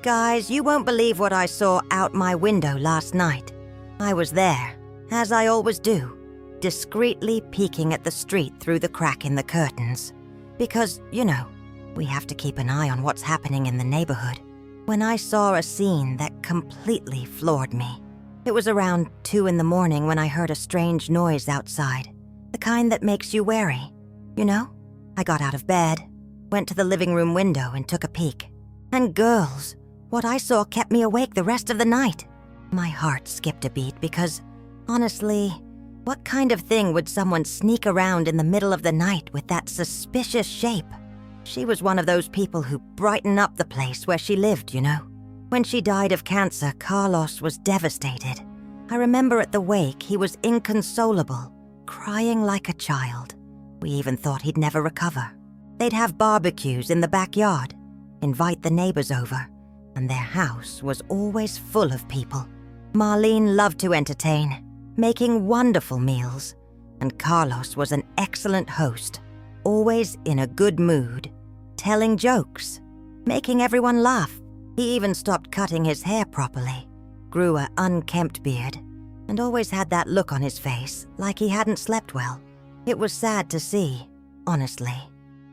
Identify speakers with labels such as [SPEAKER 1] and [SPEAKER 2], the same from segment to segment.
[SPEAKER 1] Guys, you won't believe what I saw out my window last night. I was there, as I always do, discreetly peeking at the street through the crack in the curtains. Because, you know, we have to keep an eye on what's happening in the neighborhood. When I saw a scene that completely floored me. It was around 2 in the morning when I heard a strange noise outside. The kind that makes you wary. You know? I got out of bed, went to the living room window and took a peek. And girls, what I saw kept me awake the rest of the night. My heart skipped a beat because, honestly, what kind of thing would someone sneak around in the middle of the night with that suspicious shape? She was one of those people who brighten up the place where she lived, you know. When she died of cancer, Carlos was devastated. I remember at the wake he was inconsolable, crying like a child. We even thought he'd never recover. They'd have barbecues in the backyard, invite the neighbors over, and their house was always full of people. Marlene loved to entertain, making wonderful meals, and Carlos was an excellent host, always in a good mood, telling jokes, making everyone laugh. He even stopped cutting his hair properly, grew an unkempt beard, and always had that look on his face like he hadn't slept well. It was sad to see, honestly.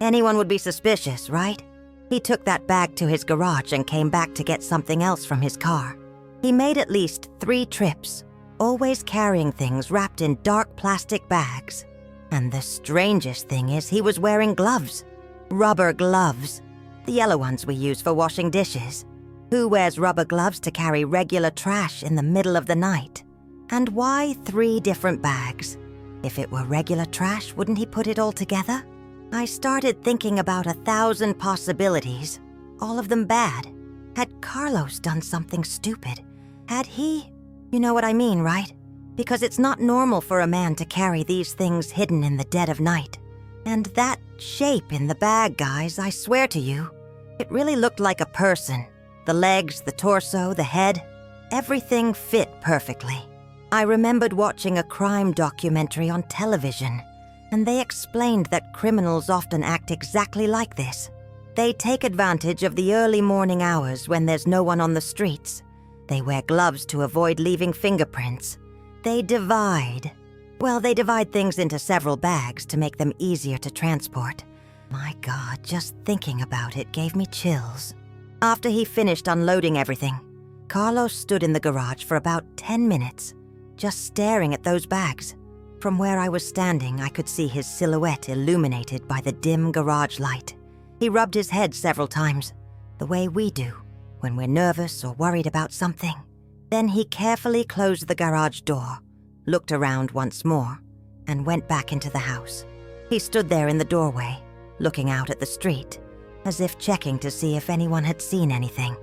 [SPEAKER 1] Anyone would be suspicious, right? He took that bag to his garage and came back to get something else from his car. He made at least 3 trips, always carrying things wrapped in dark plastic bags. And the strangest thing is he was wearing gloves. Rubber gloves. The yellow ones we use for washing dishes. Who wears rubber gloves to carry regular trash in the middle of the night? And why 3 different bags? If it were regular trash, wouldn't he put it all together? I started thinking about 1,000 possibilities, all of them bad. Had Carlos done something stupid? Had he? You know what I mean, right? Because it's not normal for a man to carry these things hidden in the dead of night. And that shape in the bag, guys, I swear to you, it really looked like a person. The legs, the torso, the head, everything fit perfectly. I remembered watching a crime documentary on television, and they explained that criminals often act exactly like this. They take advantage of the early morning hours when there's no one on the streets. They wear gloves to avoid leaving fingerprints. They divide things into several bags to make them easier to transport. My God, just thinking about it gave me chills. After he finished unloading everything, Carlos stood in the garage for about 10 minutes, just staring at those bags. From where I was standing, I could see his silhouette illuminated by the dim garage light. He rubbed his head several times, the way we do when we're nervous or worried about something. Then he carefully closed the garage door, looked around once more, and went back into the house. He stood there in the doorway, looking out at the street, as if checking to see if anyone had seen anything.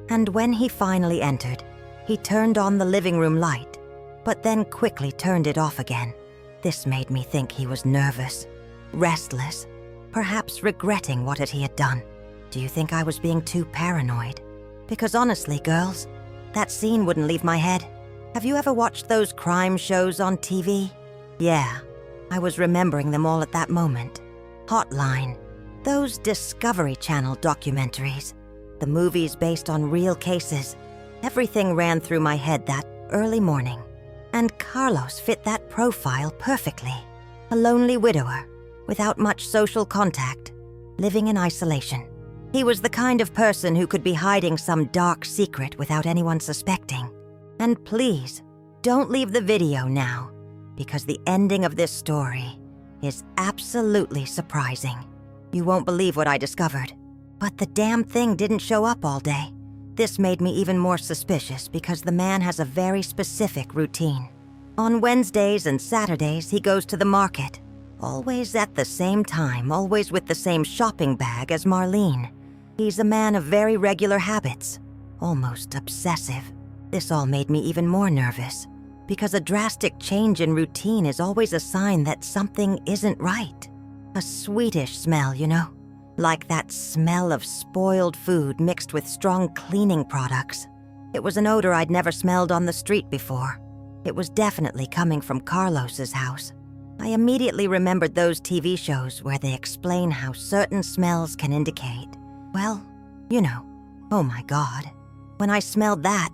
[SPEAKER 1] And when he finally entered, he turned on the living room light, but then quickly turned it off again. This made me think he was nervous, restless, perhaps regretting what he had done. Do you think I was being too paranoid? Because honestly, girls, that scene wouldn't leave my head. Have you ever watched those crime shows on TV? Yeah, I was remembering them all at that moment. Hotline, those Discovery Channel documentaries, the movies based on real cases. Everything ran through my head that early morning. And Carlos fit that profile perfectly. A lonely widower, without much social contact, living in isolation. He was the kind of person who could be hiding some dark secret without anyone suspecting. And please, don't leave the video now, because the ending of this story is absolutely surprising. You won't believe what I discovered. But the damn thing didn't show up all day. This made me even more suspicious because the man has a very specific routine. On Wednesdays and Saturdays, he goes to the market. Always at the same time, always with the same shopping bag as Marlene. He's a man of very regular habits, almost obsessive. This all made me even more nervous, because a drastic change in routine is always a sign that something isn't right. A sweetish smell, you know? Like that smell of spoiled food mixed with strong cleaning products. It was an odor I'd never smelled on the street before. It was definitely coming from Carlos's house. I immediately remembered those TV shows where they explain how certain smells can indicate, well, you know, oh my God. When I smelled that,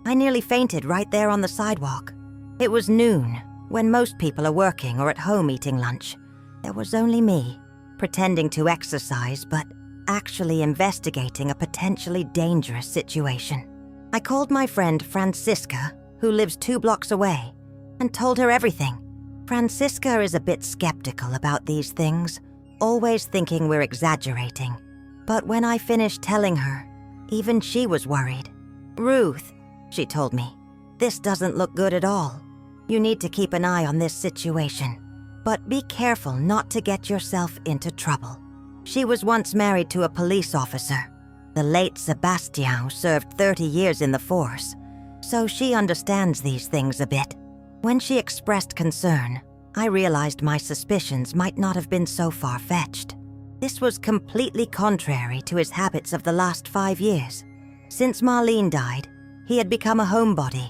[SPEAKER 1] I nearly fainted right there on the sidewalk. It was noon, when most people are working or at home eating lunch. There was only me, pretending to exercise but actually investigating a potentially dangerous situation. I called my friend Francisca, who lives 2 blocks away, and told her everything. Francisca is a bit skeptical about these things, always thinking we're exaggerating. But when I finished telling her, even she was worried. "Ruth," she told me, "this doesn't look good at all. You need to keep an eye on this situation, but be careful not to get yourself into trouble." She was once married to a police officer. The late Sebastian served 30 years in the force, so she understands these things a bit. When she expressed concern, I realized my suspicions might not have been so far-fetched. This was completely contrary to his habits of the last 5 years. Since Marlene died, he had become a homebody,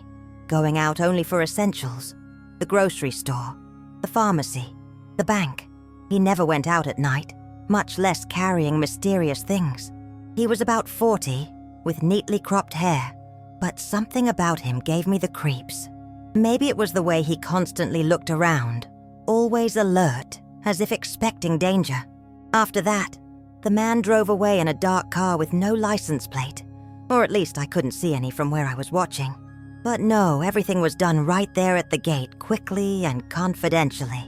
[SPEAKER 1] going out only for essentials. The grocery store, the pharmacy, the bank. He never went out at night, much less carrying mysterious things. He was about 40, with neatly cropped hair, but something about him gave me the creeps. Maybe it was the way he constantly looked around, always alert, as if expecting danger. After that, the man drove away in a dark car with no license plate, or at least I couldn't see any from where I was watching. But no, everything was done right there at the gate, quickly and confidentially.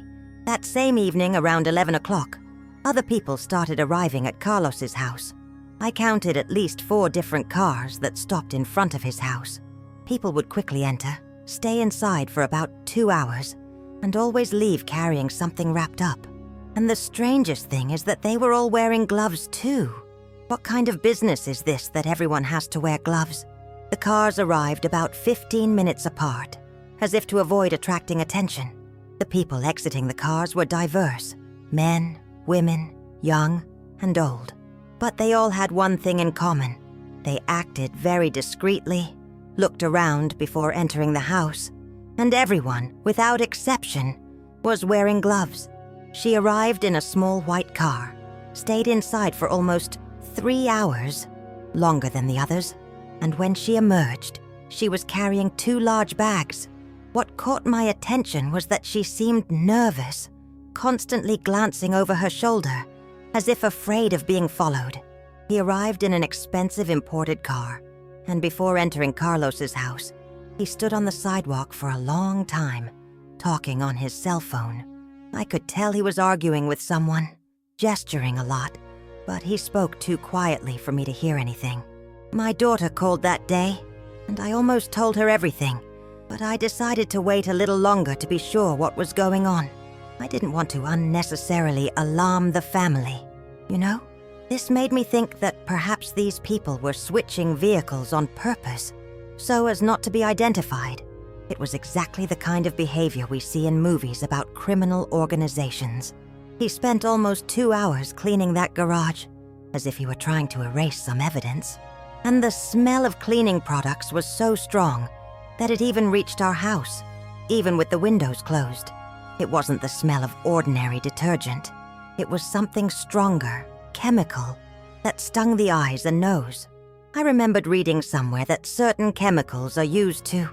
[SPEAKER 1] That same evening, around 11 o'clock, other people started arriving at Carlos's house. I counted at least 4 different cars that stopped in front of his house. People would quickly enter, stay inside for about 2 hours, and always leave carrying something wrapped up. And the strangest thing is that they were all wearing gloves too. What kind of business is this that everyone has to wear gloves? The cars arrived about 15 minutes apart, as if to avoid attracting attention. The people exiting the cars were diverse: men, women, young, and old. But they all had one thing in common. They acted very discreetly, looked around before entering the house, and everyone, without exception, was wearing gloves. She arrived in a small white car, stayed inside for almost 3 hours, longer than the others, and when she emerged, she was carrying 2 large bags. What caught my attention was that she seemed nervous, constantly glancing over her shoulder, as if afraid of being followed. He arrived in an expensive imported car, and before entering Carlos's house, he stood on the sidewalk for a long time, talking on his cell phone. I could tell he was arguing with someone, gesturing a lot, but he spoke too quietly for me to hear anything. My daughter called that day, and I almost told her everything, but I decided to wait a little longer to be sure what was going on. I didn't want to unnecessarily alarm the family, you know? This made me think that perhaps these people were switching vehicles on purpose, so as not to be identified. It was exactly the kind of behavior we see in movies about criminal organizations. He spent almost 2 hours cleaning that garage, as if he were trying to erase some evidence. And the smell of cleaning products was so strong that it even reached our house, even with the windows closed. It wasn't the smell of ordinary detergent. It was something stronger, chemical, that stung the eyes and nose. I remembered reading somewhere that certain chemicals are used to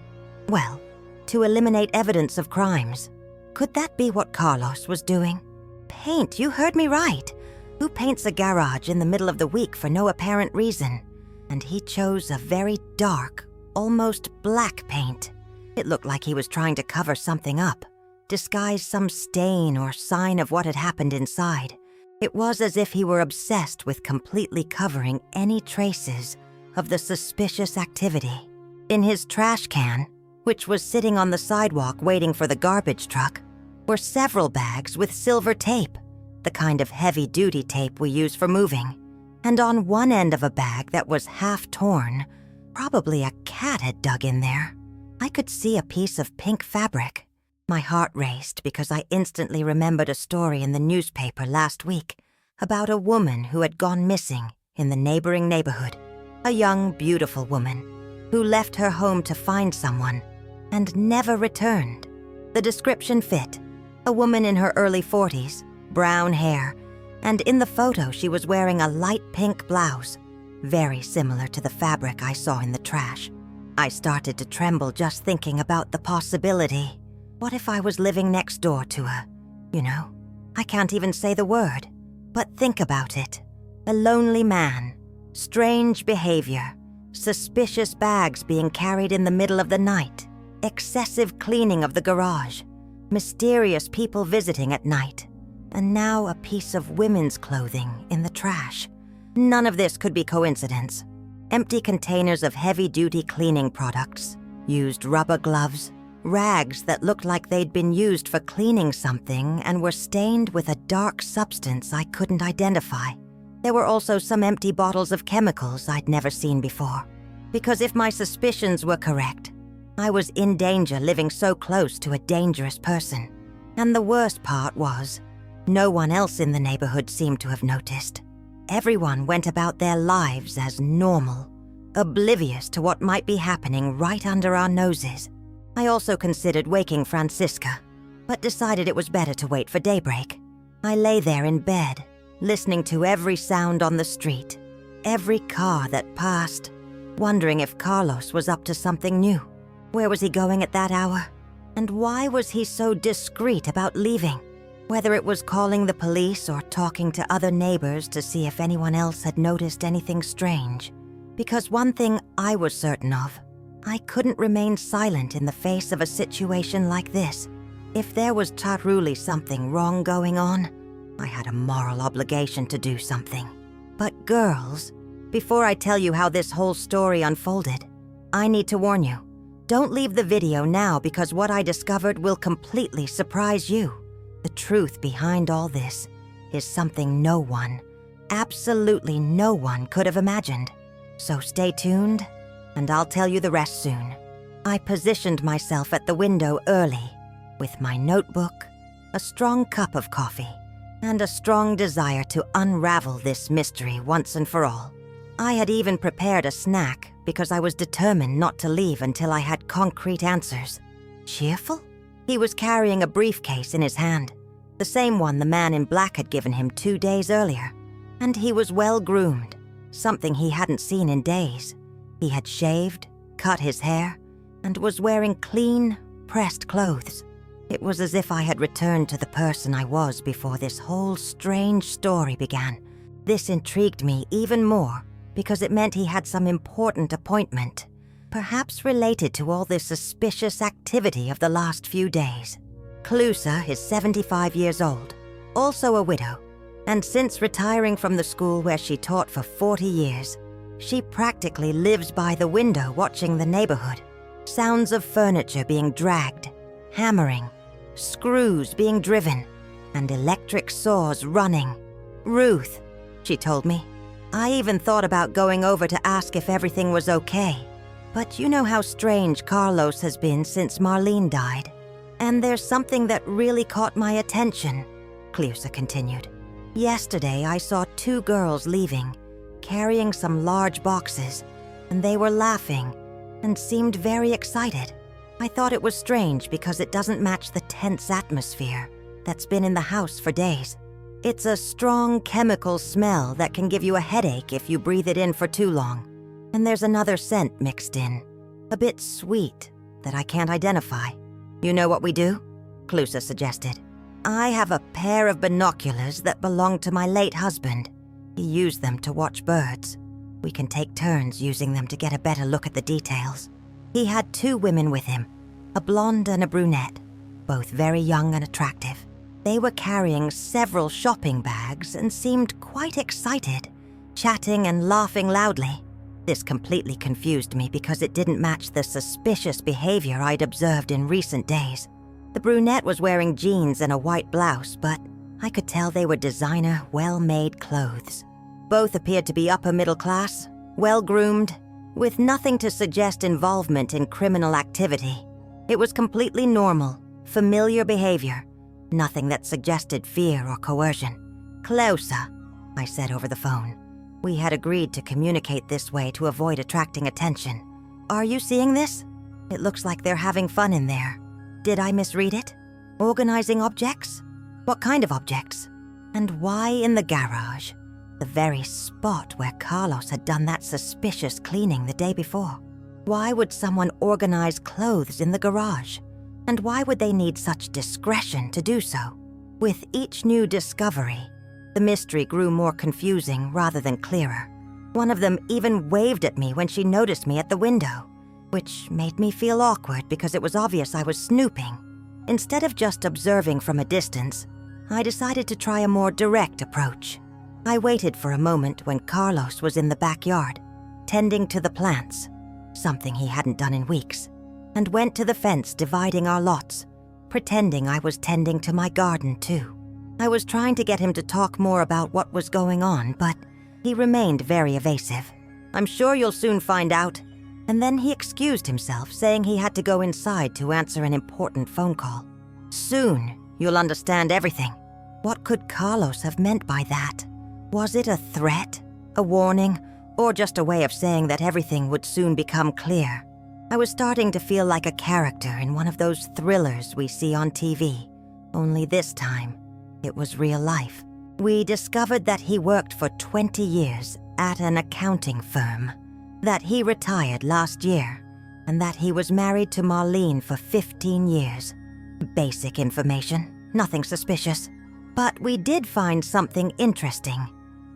[SPEAKER 1] eliminate evidence of crimes. Could that be what Carlos was doing? Paint, you heard me right. Who paints a garage in the middle of the week for no apparent reason? And he chose a very dark, almost black paint. It looked like he was trying to cover something up, disguise some stain or sign of what had happened inside. It was as if he were obsessed with completely covering any traces of the suspicious activity. In his trash can, which was sitting on the sidewalk waiting for the garbage truck, were several bags with silver tape, the kind of heavy-duty tape we use for moving. And on one end of a bag that was half torn, probably a cat had dug in there, I could see a piece of pink fabric. My heart raced because I instantly remembered a story in the newspaper last week about a woman who had gone missing in the neighboring neighborhood. A young, beautiful woman who left her home to find someone and never returned. The description fit: a woman in her early 40s, brown hair, and in the photo she was wearing a light pink blouse, very similar to the fabric I saw in the trash. I started to tremble just thinking about the possibility. What if I was living next door to her? You know, I can't even say the word. But think about it. A lonely man, strange behavior, suspicious bags being carried in the middle of the night, excessive cleaning of the garage, mysterious people visiting at night, and now a piece of women's clothing in the trash. None of this could be coincidence. Empty containers of heavy-duty cleaning products, used rubber gloves, rags that looked like they'd been used for cleaning something and were stained with a dark substance I couldn't identify. There were also some empty bottles of chemicals I'd never seen before. Because if my suspicions were correct, I was in danger living so close to a dangerous person. And the worst part was, no one else in the neighborhood seemed to have noticed. Everyone went about their lives as normal, oblivious to what might be happening right under our noses. I also considered waking Francisca, but decided it was better to wait for daybreak. I lay there in bed, listening to every sound on the street, every car that passed, wondering if Carlos was up to something new. Where was he going at that hour? And why was he so discreet about leaving? Whether it was calling the police or talking to other neighbors to see if anyone else had noticed anything strange. Because one thing I was certain of, I couldn't remain silent in the face of a situation like this. If there was truly something wrong going on, I had a moral obligation to do something. But girls, before I tell you how this whole story unfolded, I need to warn you. Don't leave the video now because what I discovered will completely surprise you. The truth behind all this is something no one, absolutely no one could have imagined. So stay tuned, and I'll tell you the rest soon. I positioned myself at the window early, with my notebook, a strong cup of coffee, and a strong desire to unravel this mystery once and for all. I had even prepared a snack because I was determined not to leave until I had concrete answers. Cheerful? He was carrying a briefcase in his hand, the same one the man in black had given him 2 days earlier. And he was well groomed, something he hadn't seen in days. He had shaved, cut his hair, and was wearing clean, pressed clothes. It was as if I had returned to the person I was before this whole strange story began. This intrigued me even more because it meant he had some important appointment, perhaps related to all this suspicious activity of the last few days. Clusa is 75 years old, also a widow, and since retiring from the school where she taught for 40 years, she practically lives by the window watching the neighborhood. Sounds of furniture being dragged, hammering, screws being driven, and electric saws running. Ruth, she told me. I even thought about going over to ask if everything was okay. But you know how strange Carlos has been since Marlene died. And there's something that really caught my attention, Clusa continued. Yesterday I saw 2 girls leaving, carrying some large boxes, and they were laughing and seemed very excited. I thought it was strange because it doesn't match the tense atmosphere that's been in the house for days. It's a strong chemical smell that can give you a headache if you breathe it in for too long. And there's another scent mixed in, a bit sweet, that I can't identify. You know what we do? Clusa suggested. I have a pair of binoculars that belonged to my late husband. He used them to watch birds. We can take turns using them to get a better look at the details. He had 2 women with him, a blonde and a brunette, both very young and attractive. They were carrying several shopping bags and seemed quite excited, chatting and laughing loudly. This completely confused me because it didn't match the suspicious behavior I'd observed in recent days. The brunette was wearing jeans and a white blouse, but I could tell they were designer, well-made clothes. Both appeared to be upper middle class, well-groomed, with nothing to suggest involvement in criminal activity. It was completely normal, familiar behavior, nothing that suggested fear or coercion. Clusa, I said over the phone. We had agreed to communicate this way to avoid attracting attention. Are you seeing this? It looks like they're having fun in there. Did I misread it? Organizing objects? What kind of objects? And why in the garage? The very spot where Carlos had done that suspicious cleaning the day before. Why would someone organize clothes in the garage? And why would they need such discretion to do so? With each new discovery, the mystery grew more confusing rather than clearer. One of them even waved at me when she noticed me at the window, which made me feel awkward because it was obvious I was snooping. Instead of just observing from a distance, I decided to try a more direct approach. I waited for a moment when Carlos was in the backyard, tending to the plants, something he hadn't done in weeks, and went to the fence dividing our lots, pretending I was tending to my garden too. I was trying to get him to talk more about what was going on, but he remained very evasive. "I'm sure you'll soon find out." And then he excused himself, saying he had to go inside to answer an important phone call. "Soon, you'll understand everything." What could Carlos have meant by that? Was it a threat, a warning, or just a way of saying that everything would soon become clear? I was starting to feel like a character in one of those thrillers we see on TV, only this time, it was real life. We discovered that he worked for 20 years at an accounting firm, that he retired last year, and that he was married to Marlene for 15 years. Basic information, nothing suspicious. But we did find something interesting.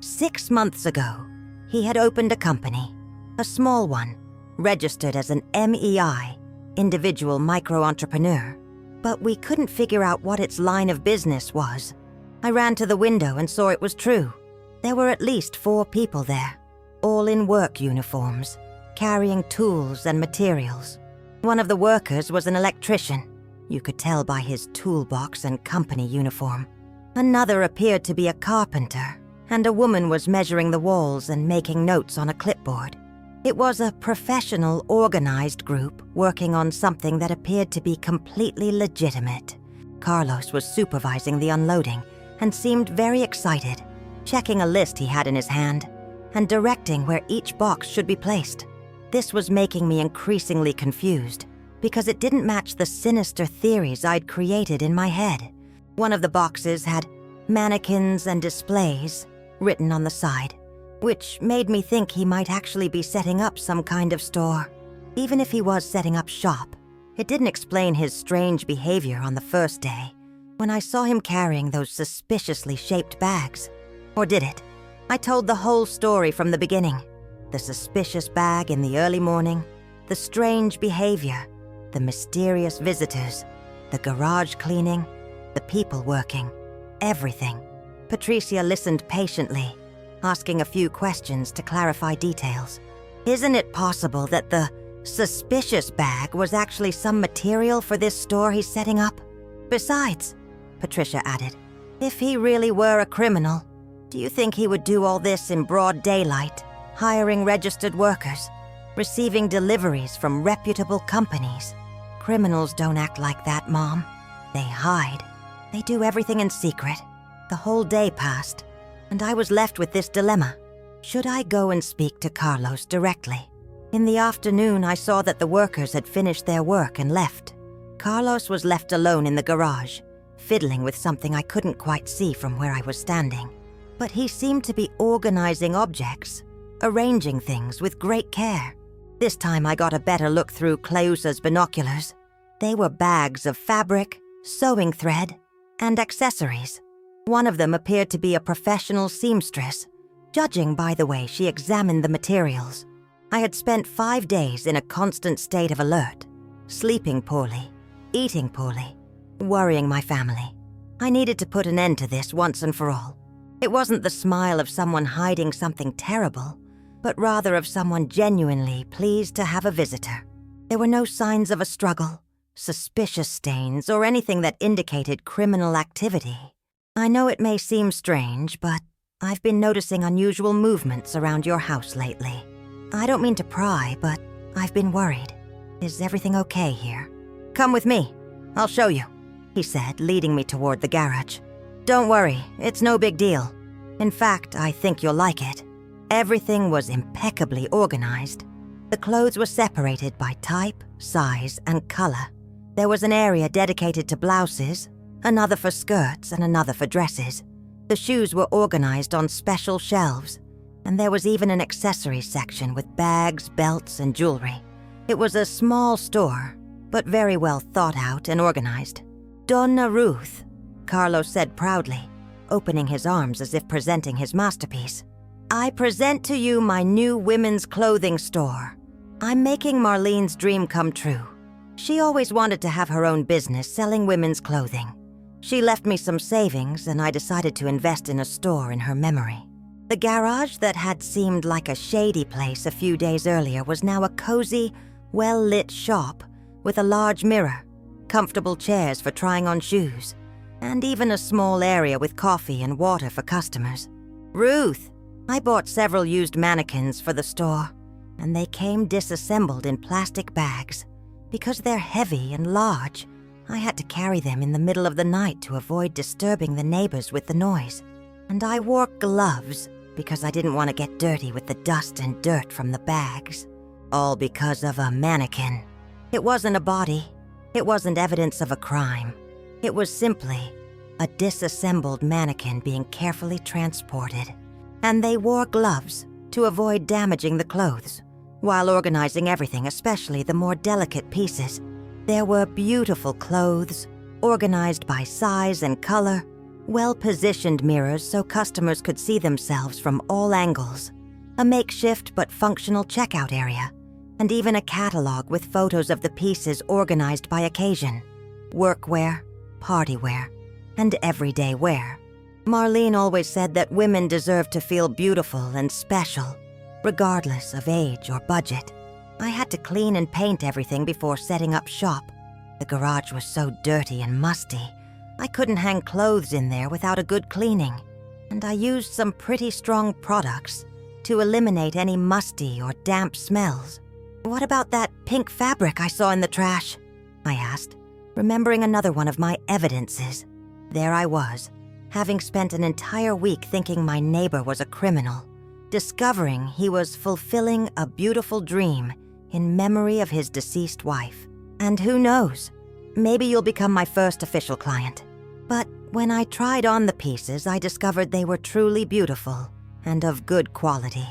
[SPEAKER 1] 6 months ago, he had opened a company, a small one, registered as an MEI, individual micro-entrepreneur, but we couldn't figure out what its line of business was. I ran to the window and saw it was true. There were at least 4 people there, all in work uniforms, carrying tools and materials. One of the workers was an electrician. You could tell by his toolbox and company uniform. Another appeared to be a carpenter, and a woman was measuring the walls and making notes on a clipboard. It was a professional, organized group working on something that appeared to be completely legitimate. Carlos was supervising the unloading and seemed very excited, checking a list he had in his hand and directing where each box should be placed. This was making me increasingly confused because it didn't match the sinister theories I'd created in my head. One of the boxes had mannequins and displays written on the side, which made me think he might actually be setting up some kind of store. Even if he was setting up shop, it didn't explain his strange behavior on the first day, when I saw him carrying those suspiciously shaped bags. Or did it? I told the whole story from the beginning. The suspicious bag in the early morning, the strange behavior, the mysterious visitors, the garage cleaning, the people working, everything. Patricia listened patiently, asking a few questions to clarify details. Isn't it possible that the suspicious bag was actually some material for this store he's setting up? Besides, Patricia added, if he really were a criminal, do you think he would do all this in broad daylight, hiring registered workers, receiving deliveries from reputable companies? Criminals don't act like that, Mom. They hide. They do everything in secret. The whole day passed, and I was left with this dilemma. Should I go and speak to Carlos directly? In the afternoon, I saw that the workers had finished their work and left. Carlos was left alone in the garage, fiddling with something I couldn't quite see from where I was standing. But he seemed to be organizing objects, arranging things with great care. This time I got a better look through Cleusa's binoculars. They were bags of fabric, sewing thread, and accessories. One of them appeared to be a professional seamstress, judging by the way she examined the materials. I had spent 5 days in a constant state of alert, sleeping poorly, eating poorly, worrying my family. I needed to put an end to this once and for all. It wasn't the smile of someone hiding something terrible, but rather of someone genuinely pleased to have a visitor. There were no signs of a struggle, suspicious stains, or anything that indicated criminal activity. I know it may seem strange, but I've been noticing unusual movements around your house lately. I don't mean to pry, but I've been worried. Is everything okay here? Come with me. I'll show you, he said, leading me toward the garage. Don't worry, it's no big deal. In fact, I think you'll like it. Everything was impeccably organized. The clothes were separated by type, size, and color. There was an area dedicated to blouses, another for skirts, and another for dresses. The shoes were organized on special shelves, and there was even an accessories section with bags, belts, and jewelry. It was a small store, but very well thought out and organized. "Donna Ruth," Carlos said proudly, opening his arms as if presenting his masterpiece. "I present to you my new women's clothing store. I'm making Marlene's dream come true. She always wanted to have her own business selling women's clothing. She left me some savings, and I decided to invest in a store in her memory." The garage that had seemed like a shady place a few days earlier was now a cozy, well-lit shop with a large mirror, comfortable chairs for trying on shoes, and even a small area with coffee and water for customers. "Ruth, I bought several used mannequins for the store, and they came disassembled in plastic bags. Because they're heavy and large, I had to carry them in the middle of the night to avoid disturbing the neighbors with the noise. And I wore gloves because I didn't want to get dirty with the dust and dirt from the bags. All because of a mannequin. It wasn't a body. It wasn't evidence of a crime. It was simply a disassembled mannequin being carefully transported. And they wore gloves to avoid damaging the clothes, while organizing everything, especially the more delicate pieces. There were beautiful clothes, organized by size and color, well-positioned mirrors so customers could see themselves from all angles, a makeshift but functional checkout area, and even a catalog with photos of the pieces organized by occasion: workwear, party wear, and everyday wear. Marlene always said that women deserve to feel beautiful and special, regardless of age or budget. I had to clean and paint everything before setting up shop. The garage was so dirty and musty, I couldn't hang clothes in there without a good cleaning, and I used some pretty strong products to eliminate any musty or damp smells. "What about that pink fabric I saw in the trash?" I asked, remembering another one of my evidences. There I was, having spent an entire week thinking my neighbor was a criminal, discovering he was fulfilling a beautiful dream in memory of his deceased wife. And who knows, maybe you'll become my first official client. But when I tried on the pieces, I discovered they were truly beautiful and of good quality.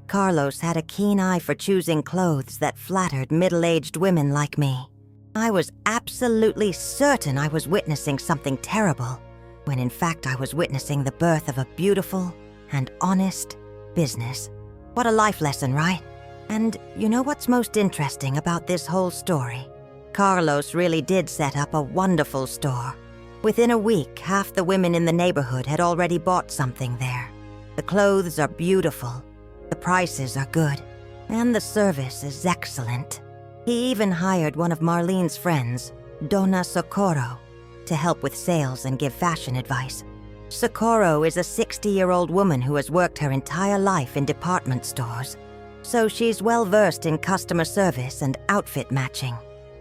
[SPEAKER 1] Carlos had a keen eye for choosing clothes that flattered middle-aged women like me. I was absolutely certain I was witnessing something terrible, when in fact I was witnessing the birth of a beautiful and honest business. What a life lesson, right? And you know what's most interesting about this whole story? Carlos really did set up a wonderful store. Within a week, half the women in the neighborhood had already bought something there. The clothes are beautiful, the prices are good, and the service is excellent. He even hired one of Marlene's friends, Donna Socorro, to help with sales and give fashion advice. Socorro is a 60-year-old woman who has worked her entire life in department stores, so she's well-versed in customer service and outfit matching.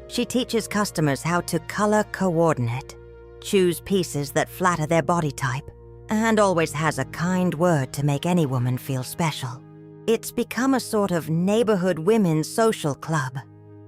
[SPEAKER 1] She teaches customers how to color coordinate, choose pieces that flatter their body type, and always has a kind word to make any woman feel special. It's become a sort of neighborhood women's social club.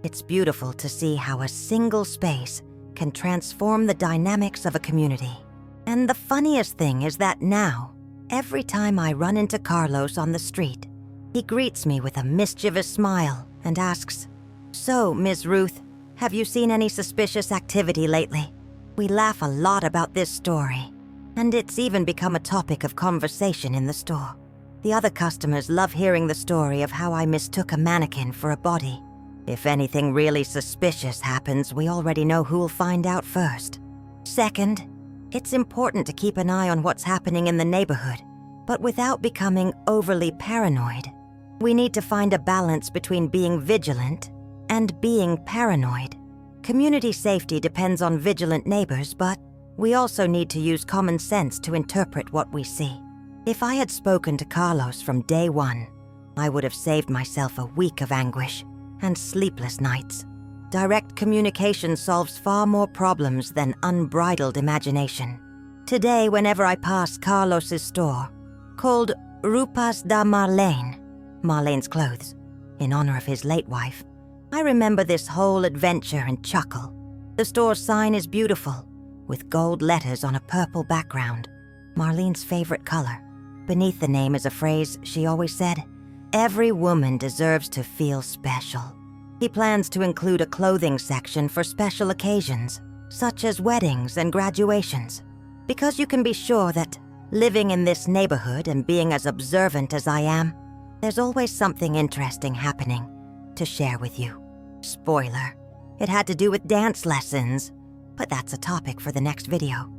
[SPEAKER 1] It's beautiful to see how a single space can transform the dynamics of a community. And the funniest thing is that now, every time I run into Carlos on the street, he greets me with a mischievous smile and asks, "So, Ms. Ruth, have you seen any suspicious activity lately?" We laugh a lot about this story, and it's even become a topic of conversation in the store. The other customers love hearing the story of how I mistook a mannequin for a body. If anything really suspicious happens, we already know who'll find out first. Second, it's important to keep an eye on what's happening in the neighborhood, but without becoming overly paranoid. We need to find a balance between being vigilant and being paranoid. Community safety depends on vigilant neighbors, but we also need to use common sense to interpret what we see. If I had spoken to Carlos from day one, I would have saved myself a week of anguish and sleepless nights. Direct communication solves far more problems than unbridled imagination. Today, whenever I pass Carlos's store, called Rupas da Marlene, Marlene's clothes, in honor of his late wife, I remember this whole adventure and chuckle. The store's sign is beautiful, with gold letters on a purple background, Marlene's favorite color. Beneath the name is a phrase she always said, "Every woman deserves to feel special." He plans to include a clothing section for special occasions, such as weddings and graduations, because you can be sure that, living in this neighborhood and being as observant as I am, there's always something interesting happening to share with you. Spoiler, it had to do with dance lessons, but that's a topic for the next video.